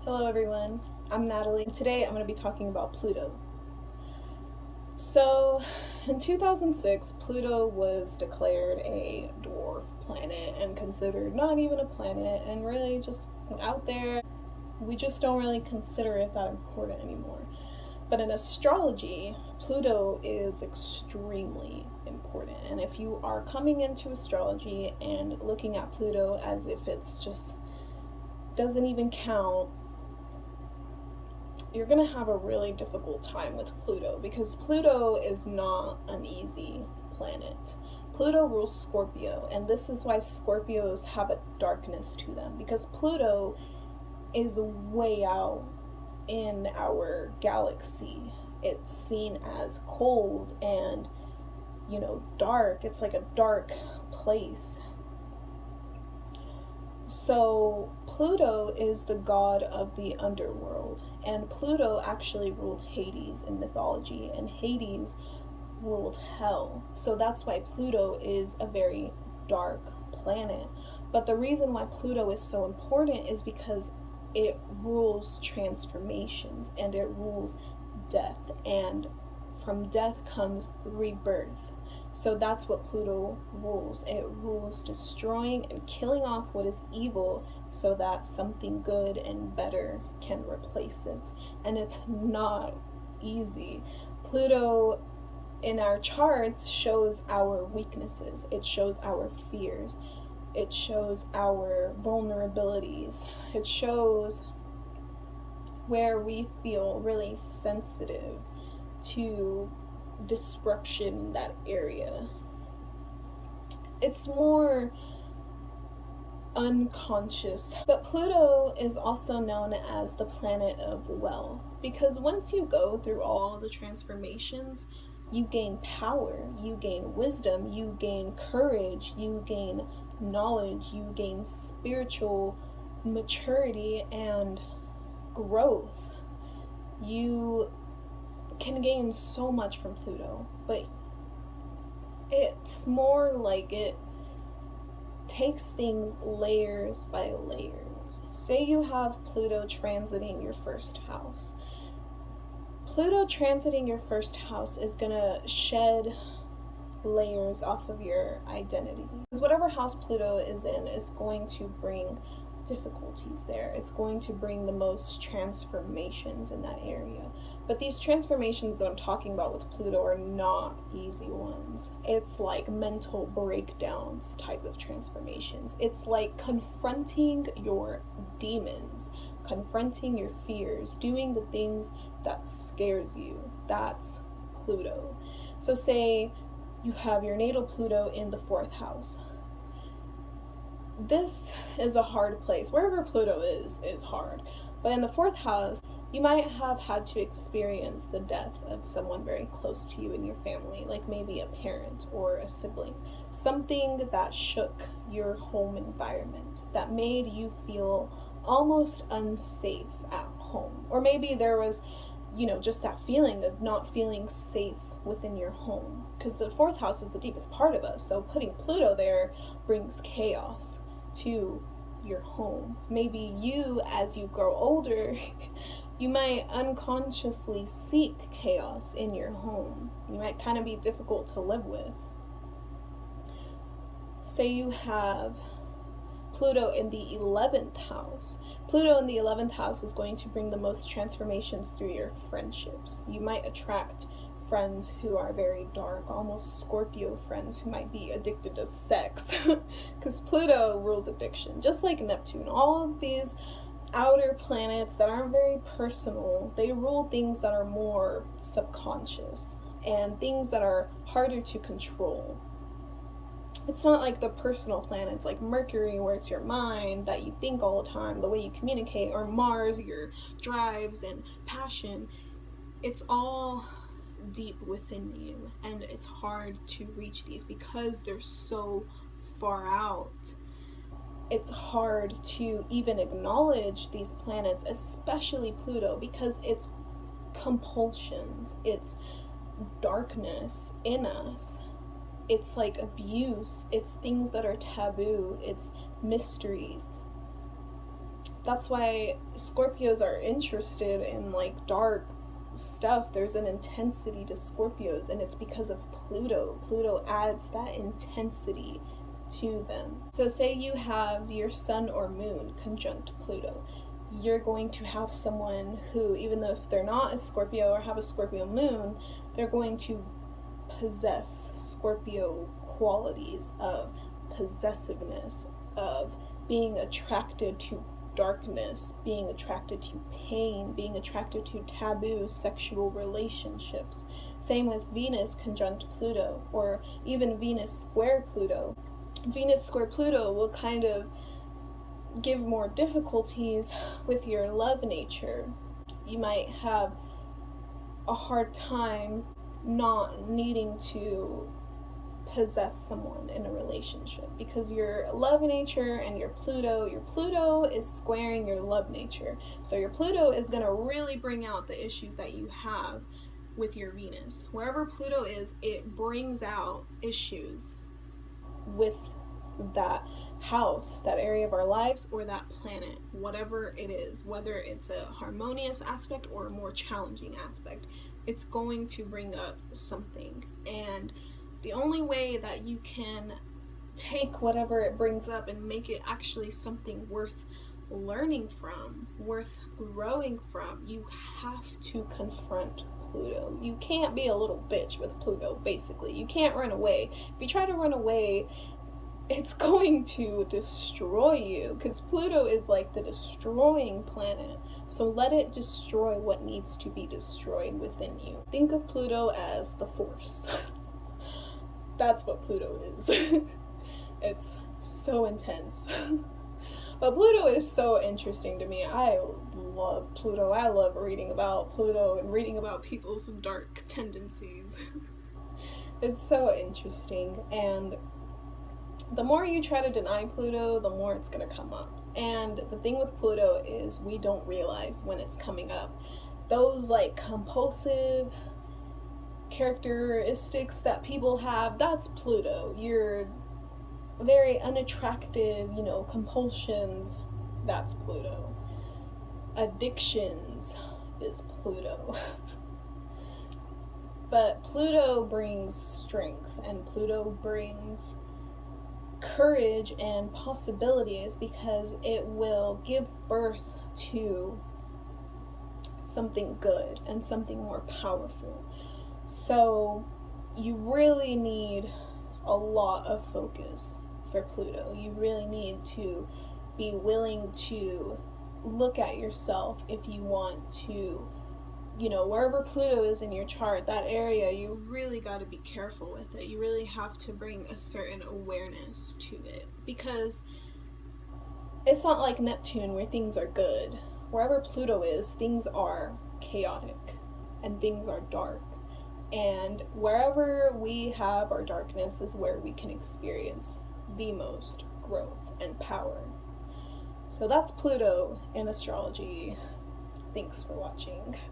Hello everyone, I'm Natalie. Today I'm going to be talking about Pluto. So, in 2006, Pluto was declared a dwarf planet and considered not even a planet and really just out there. We just don't really consider it that important anymore. But in astrology, Pluto is extremely important. And if you are coming into astrology and looking at Pluto as if it's just doesn't even count, you're gonna have a really difficult time with Pluto because Pluto is not an easy planet. Pluto rules Scorpio, and this is why Scorpios have a darkness to them, because Pluto is way out in our galaxy. It's seen as cold and, dark. It's like a dark place. So Pluto is the god of the underworld, and Pluto actually ruled Hades in mythology, and Hades ruled hell. So that's why Pluto is a very dark planet. But the reason why Pluto is so important is because it rules transformations and it rules death, and from death comes rebirth. So that's what Pluto rules. It rules destroying and killing off what is evil so that something good and better can replace it. And it's not easy. Pluto in our charts shows our weaknesses. It shows our fears. It shows our vulnerabilities. It shows where we feel really sensitive to disruption in that area. It's more unconscious. But Pluto is also known as the planet of wealth because once you go through all the transformations, you gain power, you gain wisdom, you gain courage, you gain knowledge, you gain spiritual maturity and growth. You can gain so much from Pluto, but it's more like it takes things layers by layers. Say you have Pluto transiting your first house. Pluto transiting your first house is gonna shed layers off of your identity. Because whatever house Pluto is in is going to bring difficulties there. It's going to bring the most transformations in that area. But these transformations that I'm talking about with Pluto are not easy ones. It's like mental breakdowns type of transformations. It's like confronting your demons, confronting your fears, doing the things that scares you. That's Pluto. So say you have your natal Pluto in the 4th house. This is a hard place. Wherever Pluto is hard. But in the 4th house, you might have had to experience the death of someone very close to you in your family, like maybe a parent or a sibling. Something that shook your home environment, that made you feel almost unsafe at home. Or maybe there was, just that feeling of not feeling safe within your home. Because the 4th house is the deepest part of us, so putting Pluto there brings chaos to your home. Maybe you, as you grow older, you might unconsciously seek chaos in your home. You might kind of be difficult to live with. Say you have Pluto in the 11th house. Pluto in the 11th house is going to bring the most transformations through your friendships. You might attract friends who are very dark, almost Scorpio friends who might be addicted to sex, because Pluto rules addiction, just like Neptune. All of these outer planets that aren't very personal, they rule things that are more subconscious and things that are harder to control. It's not like the personal planets like Mercury, where it's your mind that you think all the time, the way you communicate, or Mars, your drives and passion. It's all deep within you, and it's hard to reach these because they're so far out. It's hard to even acknowledge these planets, especially Pluto, because it's compulsions, it's darkness in us, it's like abuse, it's things that are taboo, it's mysteries. That's why Scorpios are interested in like dark stuff. There's an intensity to Scorpios, and it's because of Pluto. Pluto adds that intensity to them. So say you have your sun or moon conjunct Pluto. You're going to have someone who, even though if they're not a Scorpio or have a Scorpio moon, they're going to possess Scorpio qualities of possessiveness, of being attracted to darkness, being attracted to pain, being attracted to taboo sexual relationships. Same with Venus conjunct Pluto, or even Venus square Pluto. Venus square Pluto will kind of give more difficulties with your love nature. You might have a hard time not needing to possess someone in a relationship because your love nature and your Pluto is squaring your love nature. So your Pluto is going to really bring out the issues that you have with your Venus. Wherever Pluto is, it brings out issues with that house, that area of our lives, or that planet, whatever it is, whether it's a harmonious aspect or a more challenging aspect, it's going to bring up something. And the only way that you can take whatever it brings up and make it actually something worth learning from, worth growing from, you have to confront Pluto. You can't be a little bitch with Pluto, basically. You can't run away. If you try to run away, it's going to destroy you, because Pluto is like the destroying planet. So let it destroy what needs to be destroyed within you. Think of Pluto as the Force. That's what Pluto is. It's so intense. But Pluto is so interesting to me. I love Pluto. I love reading about Pluto and reading about people's dark tendencies. It's so interesting, and the more you try to deny Pluto, the more it's going to come up. And the thing with Pluto is we don't realize when it's coming up. Those like compulsive characteristics that people have, that's Pluto. You're very unattractive, compulsions, that's Pluto. Addictions is Pluto. But Pluto brings strength, and Pluto brings courage and possibilities, because it will give birth to something good and something more powerful. So you really need a lot of focus for Pluto. You really need to be willing to look at yourself if you want to, wherever Pluto is in your chart, that area, you really got to be careful with it. You really have to bring a certain awareness to it, because it's not like Neptune where things are good. Wherever Pluto is, things are chaotic and things are dark. And wherever we have our darkness is where we can experience the most growth and power. So that's Pluto in astrology. Thanks for watching.